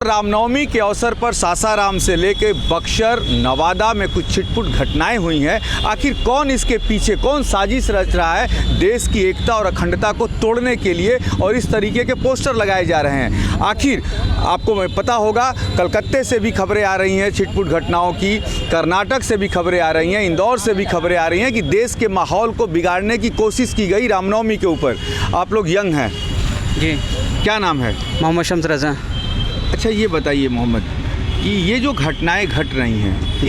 रामनवमी के अवसर पर सासाराम से लेकर बक्सर नवादा में कुछ छिटपुट घटनाएं हुई हैं। आखिर कौन इसके पीछे, कौन साजिश रच रहा है देश की एकता और अखंडता को तोड़ने के लिए, और इस तरीके के पोस्टर लगाए जा रहे हैं। आखिर आपको पता होगा, कलकत्ते से भी खबरें आ रही हैं छिटपुट घटनाओं की, कर्नाटक से भी खबरें आ रही हैं, इंदौर से भी खबरें आ रही हैं कि देश के माहौल को बिगाड़ने की कोशिश की गई रामनवमी के ऊपर। आप लोग यंग हैं जी, क्या नाम है? मोहम्मद शम्स रज़ा। अच्छा, ये बताइए मोहम्मद कि ये जो घटनाएं घट रही हैं,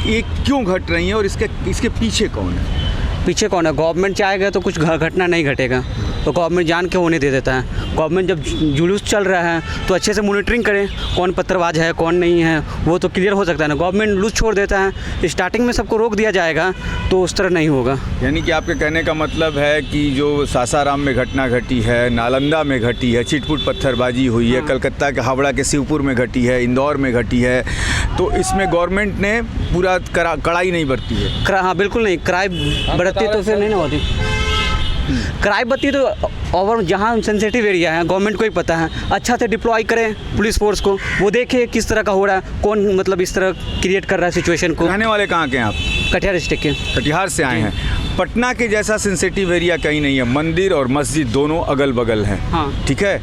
ये क्यों घट रही हैं और इसके पीछे कौन है? पीछे कौन है? गवर्नमेंट चाहेगा तो कुछ घटना नहीं घटेगा, तो गवर्नमेंट जान के होने दे देता है। गवर्नमेंट जब जुलूस चल रहा है तो अच्छे से मॉनिटरिंग करें, कौन पत्थरबाज है कौन नहीं है, वो तो क्लियर हो सकता है ना। गवर्नमेंट लूज छोड़ देता है, स्टार्टिंग में सबको रोक दिया जाएगा तो उस तरह नहीं होगा। यानी कि आपके कहने का मतलब है कि जो सासाराम में घटना घटी है, नालंदा में घटी है, छिटपुट पत्थरबाजी हुई है, कलकत्ता के हावड़ा के शिवपुर में घटी है, इंदौर में घटी है, तो इसमें गवर्नमेंट ने पूरा कड़ाई नहीं बरती है? हाँ बिल्कुल नहीं, क्राइम बरतती तो फिर नहीं ना होती। क्राइम बत्ती तो और जहाँ सेंसिटिव एरिया है गवर्नमेंट को ही पता है, अच्छा से डिप्लॉय करें पुलिस फोर्स को, वो देखे किस तरह का हो रहा है, कौन मतलब इस तरह क्रिएट कर रहा है सिचुएशन को। रहने वाले कहाँ के हैं आप? कटिहार डिस्ट्रिक्ट के। कटिहार से आए हैं। पटना के जैसा सेंसिटिव एरिया कहीं नहीं है, मंदिर और मस्जिद दोनों अगल बगल हैं। हाँ ठीक है,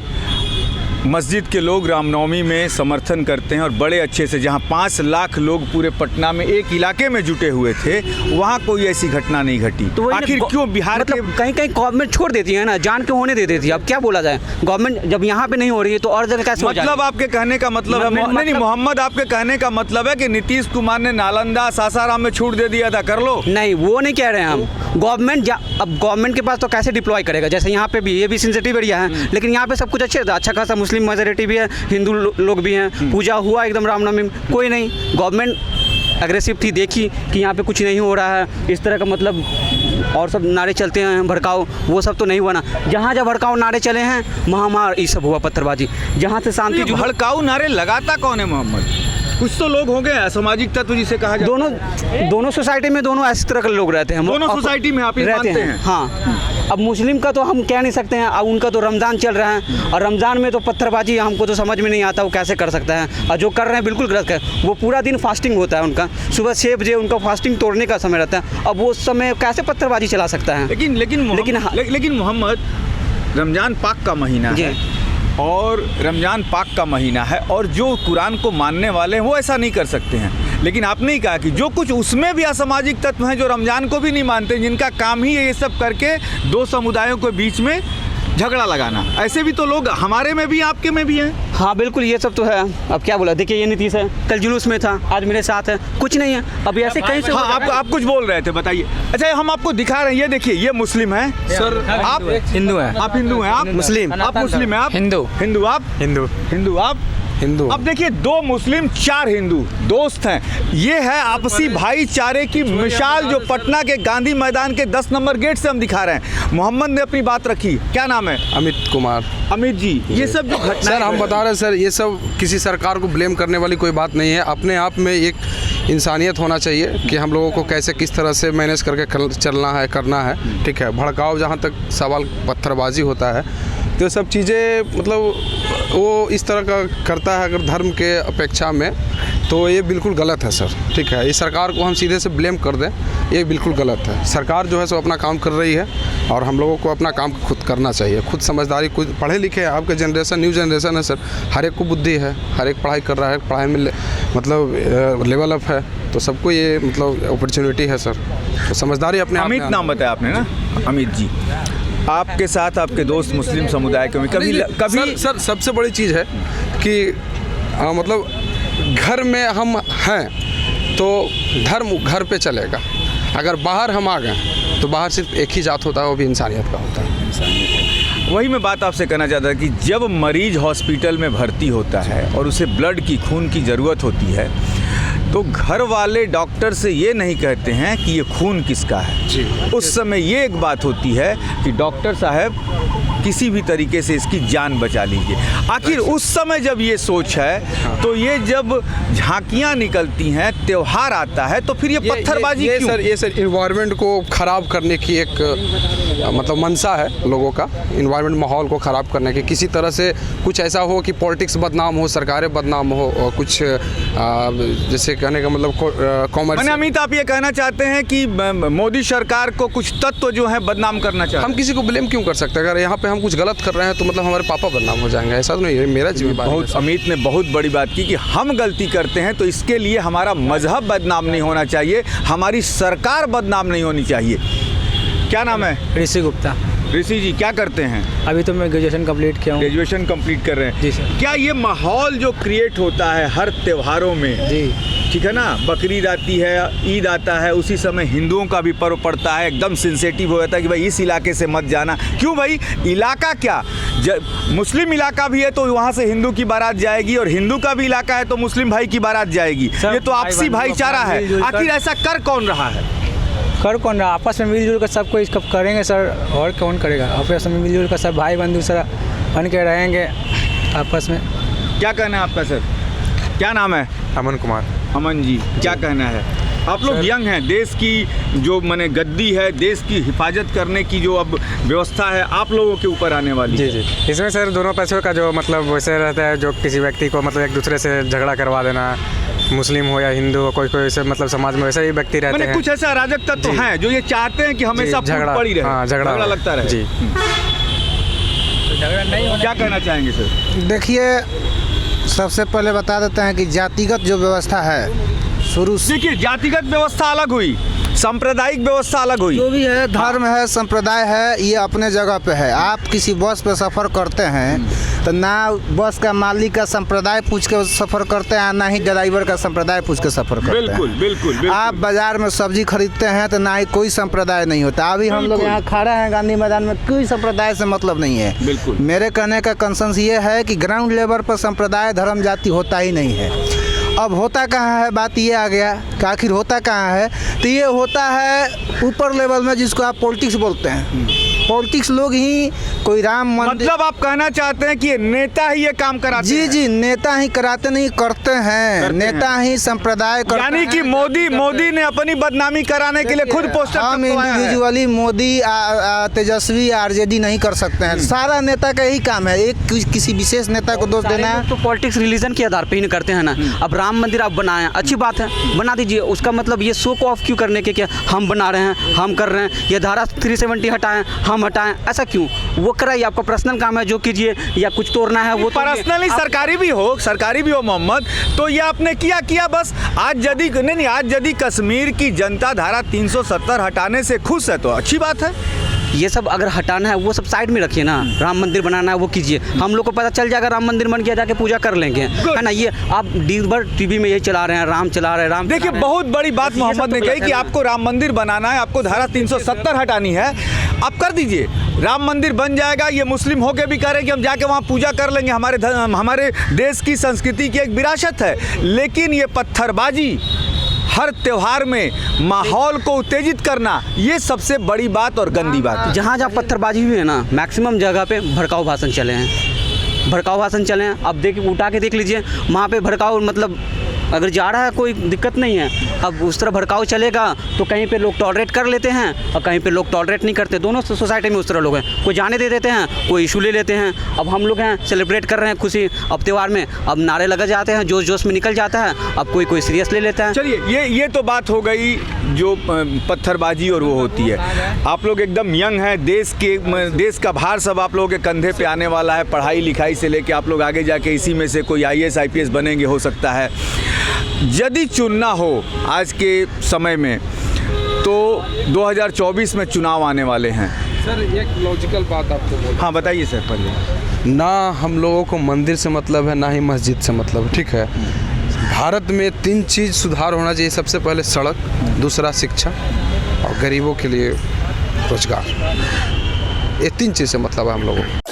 मस्जिद के लोग रामनवमी में समर्थन करते हैं और बड़े अच्छे से, जहां 5 लाख लोग पूरे पटना में एक इलाके में जुटे हुए थे, वहां कोई ऐसी घटना नहीं घटी। तो आखिर क्यों बिहार मतलब के कहीं कहीं गवर्नमेंट छोड़ देती है ना, जान के होने दे देती है। अब क्या बोला जाए, गवर्नमेंट जब यहाँ पे नहीं हो रही है तो और जगह कैसे हो जाएगी? मतलब आपके कहने का मतलब है नहीं मोहम्मद, आपके कहने का मतलब है कि नीतीश कुमार ने नालंदा सासाराम में छूट दे दिया था, कर लो? नहीं, वो नहीं कह रहे हैं हम। गवर्नमेंट अब गवर्नमेंट के पास तो कैसे डिप्लॉय करेगा? जैसे यहाँ पे भी, ये भी सेंसिटिव एरिया है, लेकिन यहाँ पे सब कुछ अच्छे, अच्छा खासा मुस्लिम मेजॉरिटी भी है, हिंदू लोग भी हैं, पूजा हुआ एकदम रामनवमी में, कोई नहीं। गवर्नमेंट अग्रेसिव थी, देखी कि यहाँ पे कुछ नहीं हो रहा है, इस तरह का मतलब और सब नारे चलते हैं भड़काओ, वो सब तो नहीं हुआ ना। जहाँ जब भड़काओ नारे चले हैं, वहाँ ये सब हुआ पत्थरबाजी। जहाँ से शांति, भड़काऊ नारे लगाता कौन है मोहम्मद? कुछ तो लोग होंगे असामाजिक तत्व जिसे कहा जाता है। दोनों सोसाइटी में दोनों ऐसी तरह के लोग रहते हैं। दोनों सोसाइटी में आप रहते हैं? हाँ। अब मुस्लिम का तो हम कह नहीं सकते हैं, अब उनका तो रमज़ान चल रहा है, और रमज़ान में तो पत्थरबाजी हमको तो समझ में नहीं आता वो कैसे कर सकता है, और जो कर रहे हैं बिल्कुल गलत है। वो पूरा दिन फास्टिंग होता है उनका, सुबह 6 बजे उनका फास्टिंग तोड़ने का समय रहता है, अब वो समय कैसे पत्थरबाजी चला सकता है? लेकिन मोहम्मद, रमज़ान पाक का महीना है, और रमज़ान पाक का महीना है, और जो कुरान को मानने वाले हैं वो ऐसा नहीं कर सकते हैं। लेकिन आपने ही कहा कि जो कुछ उसमें भी असामाजिक तत्व हैं जो रमज़ान को भी नहीं मानते, जिनका काम ही है ये सब करके दो समुदायों के बीच में झगड़ा लगाना, ऐसे भी तो लोग हमारे में भी, आपके में भी हैं। हाँ बिल्कुल, ये सब तो है। अब क्या बोला, देखिए ये नीतीश है, कल जुलूस में था, आज मेरे साथ है, कुछ नहीं है। अब ऐसे कहीं से आप कुछ बोल रहे थे, बताइए। अच्छा, हम आपको दिखा रहे हैं, ये देखिए, ये मुस्लिम है सर, आप हिंदू हैं। आप हिंदू हैं? आप मुस्लिम। आप मुस्लिम हैं? आप हिंदू। हिंदू आप हिंदू आप हिंदू। अब देखिए, 2 मुस्लिम 4 हिंदू दोस्त हैं। ये है आपसी भाईचारे की मिसाल जो पटना के गांधी मैदान के 10 नंबर गेट से हम दिखा रहे हैं। मोहम्मद ने अपनी बात रखी, क्या नाम है? अमित कुमार। अमित जी, ये सब जो घटना, सर हम बता रहे हैं सर, ये सब किसी सरकार को ब्लेम करने वाली कोई बात नहीं है। अपने आप में एक इंसानियत होना चाहिए कि हम लोगों को कैसे किस तरह से मैनेज करके चलना है, करना है। ठीक है, भड़काव जहाँ तक सवाल पत्थरबाजी होता है तो सब चीज़ें मतलब वो इस तरह का करता है अगर धर्म के अपेक्षा में, तो ये बिल्कुल गलत है सर। ठीक है, ये सरकार को हम सीधे से ब्लेम कर दें, ये बिल्कुल गलत है। सरकार जो है सो अपना काम कर रही है, और हम लोगों को अपना काम खुद करना चाहिए, खुद समझदारी। कुछ पढ़े लिखे हैं, आपके जनरेशन न्यू जनरेशन है सर, हर एक को बुद्धि है, हर एक पढ़ाई कर रहा है, पढ़ाई में मतलब लेवल अप है, तो सबको ये मतलब अपॉर्चुनिटी है सर, तो समझदारी अपने। अमित नाम बताया आपने ना? अमित जी, आपके साथ आपके दोस्त मुस्लिम समुदाय के में कभी सर सबसे बड़ी चीज़ है कि मतलब घर में हम हैं तो धर्म घर पे चलेगा, अगर बाहर हम आ गए तो बाहर सिर्फ एक ही जात होता है, वो भी इंसानियत का होता है। वही मैं बात आपसे कहना चाहता कि जब मरीज हॉस्पिटल में भर्ती होता है और उसे ब्लड की, खून की ज़रूरत होती है, तो घर वाले डॉक्टर से ये नहीं कहते हैं कि ये खून किसका है जी। उस समय ये एक बात होती है कि डॉक्टर साहब किसी भी तरीके से इसकी जान बचा लीजिए। आखिर उस समय जब ये सोच है, तो ये जब झांकियाँ निकलती हैं, त्यौहार आता है, तो फिर ये पत्थरबाजी क्यों? ये सर इन्वायरमेंट को ख़राब करने की एक मतलब मंशा है लोगों का इन्वायरमेंट माहौल को ख़राब करने की। किसी तरह से कुछ ऐसा हो कि पॉलिटिक्स बदनाम हो, सरकारें बदनाम हो, और कुछ जैसे कहने का मतलब कॉमर्स। मैंने अमित, आप ये कहना चाहते हैं कि मोदी सरकार को कुछ तत्व जो है बदनाम करना चाहते हैं? हम किसी को ब्लेम क्यों कर सकते हैं? अगर यहाँ पे हम कुछ गलत कर रहे हैं तो मतलब हमारे पापा बदनाम हो जाएंगे, ऐसा तो नहीं है। मेरा जिम्मेदारी। बहुत अमित ने बहुत बड़ी बात की कि हम गलती करते हैं तो इसके लिए हमारा मजहब बदनाम नहीं होना चाहिए, हमारी सरकार बदनाम नहीं होनी चाहिए। क्या नाम है? ऋषि गुप्ता। ऋषि जी, क्या करते हैं? अभी तो मैं ग्रेजुएशन कंप्लीट किया हूँ। ग्रेजुएशन कंप्लीट कर रहे हैं? जी सर। क्या ये माहौल जो क्रिएट होता है हर त्योहारों में, जी ठीक है ना, बकरीद आती है, ईद आता है, उसी समय हिंदुओं का भी पर्व पड़ता है, एकदम सेंसिटिव हो जाता है कि भाई इस इलाके से मत जाना। क्यों भाई? इलाका क्या, मुस्लिम इलाका भी है तो वहाँ से हिंदू की बारात जाएगी, और हिंदू का भी इलाका है तो मुस्लिम भाई की बारात जाएगी। ये तो आपसी भाईचारा है। आखिर ऐसा कर कौन रहा है? कर कौन रहा? आपस में मिलजुल कर सबको इसको करेंगे सर, और कौन करेगा? आपस में मिलजुल कर सब भाई बंधु सर बन के रहेंगे आपस में। क्या कहना है आपका सर? क्या नाम है? अमन कुमार। अमन जी, क्या कहना है? आप लोग यंग हैं, देश की जो माने गद्दी है, देश की हिफाजत करने की जो अब व्यवस्था है आप लोगों के ऊपर आने वाली जी है। जी, इसमें सर दोनों पैसों का जो मतलब वैसे रहता है, जो किसी व्यक्ति को मतलब एक दूसरे से झगड़ा करवा देना, मुस्लिम हो या हिंदू हो, कोई कोई से मतलब समाज में वैसे ही व्यक्ति रहते हैं। कुछ ऐसा अराजक तत्व हैं जो ये चाहते हैं कि हमेशा फूट पड़ी रहे, हाँ, झगड़ा लगता रहे। जी। झगड़ा नहीं होना। क्या कहना चाहेंगे सर? देखिए, सबसे पहले बता देते हैं कि जातिगत जो व्यवस्था है शुरू से, देखिए जातिगत व्यवस्था अलग हुई, सांप्रदायिक व्यवस्था अलग हुई। जो भी है, धर्म है, संप्रदाय है, ये अपने जगह पे है। आप किसी बस पे सफ़र करते हैं तो ना बस का मालिक का संप्रदाय पूछ के सफ़र करते हैं, ना ही ड्राइवर का संप्रदाय पूछ के सफ़र करते हैं। बिल्कुल बिल्कुल बिल्कुल। आप बाजार में सब्जी खरीदते हैं तो ना ही कोई संप्रदाय नहीं होता। अभी हम लोग यहाँ खड़े हैं गांधी मैदान में, कोई संप्रदाय से मतलब नहीं है। बिल्कुल। मेरे कहने का कंसेंस ये है कि ग्राउंड लेवल पर संप्रदाय धर्म जाति होता ही नहीं है। अब होता कहाँ है? बात ये आ गया कि आखिर होता कहाँ है? तो ये होता है ऊपर लेवल में, जिसको आप पॉलिटिक्स बोलते हैं। पॉलिटिक्स लोग ही कोई राम मंदिर, मतलब आप कहना चाहते हैं कि ये नेता ही ये काम कराते जी हैं? जी, नेता ही कराते नहीं, करते हैं। नेता ही संप्रदाय करते हैं। यानी कि मोदी ने अपनी बदनामी कराने के लिए खुद पोस्टर हम छपवाया है। इंडिविजुअली मोदी तेजस्वी आरजेडी नहीं कर सकते हैं। सारा नेता का यही काम है, एक किसी विशेष नेता को दोष देना है। तो पॉलिटिक्स रिलीजन के आधार पे ही नहीं करते हैं ना। अब राम मंदिर आप बनाए, अच्छी बात है, बना दीजिए। उसका मतलब ये शो ऑफ क्यों करने के, क्या हम बना रहे हैं, हम कर रहे हैं, ये धारा 370 हटाएं, हम हटाएं, ऐसा क्यों? वो कराइए, आपका पर्सनल काम है, जो कीजिए, या कुछ तोड़ना है वो पर्सनली सरकारी भी हो मोहम्मद, तो ये आपने किया बस। आज यदि कश्मीर की जनता धारा 370 हटाने से खुश है तो अच्छी बात है। ये सब अगर हटाना है वो सब साइड में रखिए ना, राम मंदिर बनाना है वो कीजिए। हम लोग को पता चल जाएगा राम मंदिर बन गया, जाके पूजा कर लेंगे, है ना। ये आप दिन भर टीवी में यही चला रहे हैं, राम चला रहे हैं, राम। देखिए, बहुत बड़ी बात मोहम्मद ने कही कि आपको राम मंदिर बनाना है, आपको धारा 370 हटानी है, आप कर दीजिए, राम मंदिर बन जाएगा। ये मुस्लिम होके भी कह रहे हैं कि हम जाके वहाँ पूजा कर लेंगे, हमारे देश की संस्कृति की एक विरासत है। लेकिन ये पत्थरबाजी, हर त्योहार में माहौल को उत्तेजित करना, ये सबसे बड़ी बात और गंदी बात है। जहाँ जहाँ पत्थरबाजी हुई है ना, मैक्सिमम जगह पे भड़काऊ भाषण चले हैं। अब देखिए, उठा के देख लीजिए, वहाँ पे भड़काऊ मतलब अगर जा रहा है कोई दिक्कत नहीं है। अब उस तरह भड़काऊ चलेगा तो कहीं पे लोग टॉलरेट कर लेते हैं और कहीं पे लोग टॉलरेट नहीं करते। दोनों सोसाइटी में उस तरह लोग हैं, कोई जाने दे देते हैं, कोई इशू ले लेते हैं। अब हम लोग हैं, सेलिब्रेट कर रहे हैं खुशी, अब त्यौहार में अब नारे लगा जाते हैं, जोश में निकल जाता है, अब कोई सीरियस ले लेता है। चलिए, ये तो बात हो गई जो पत्थरबाजी और वो होती है। आप लोग एकदम यंग हैं, देश का भार सब आप लोगों के कंधे पे आने वाला है, पढ़ाई लिखाई से लेके आप लोग आगे जाके इसी में से कोई IAS IPS बनेंगे, हो सकता है। यदि चुनना हो आज के समय में तो 2024 में चुनाव आने वाले हैं। सर, एक लॉजिकल बात आपको बोल। हाँ, बताइए सर। पहले ना हम लोगों को मंदिर से मतलब है, ना ही मस्जिद से मतलब है, ठीक है। भारत में 3 चीज़ सुधार होना चाहिए। सबसे पहले सड़क, दूसरा शिक्षा, और गरीबों के लिए रोजगार। ये 3 चीज़ से मतलब है हम लोगों को।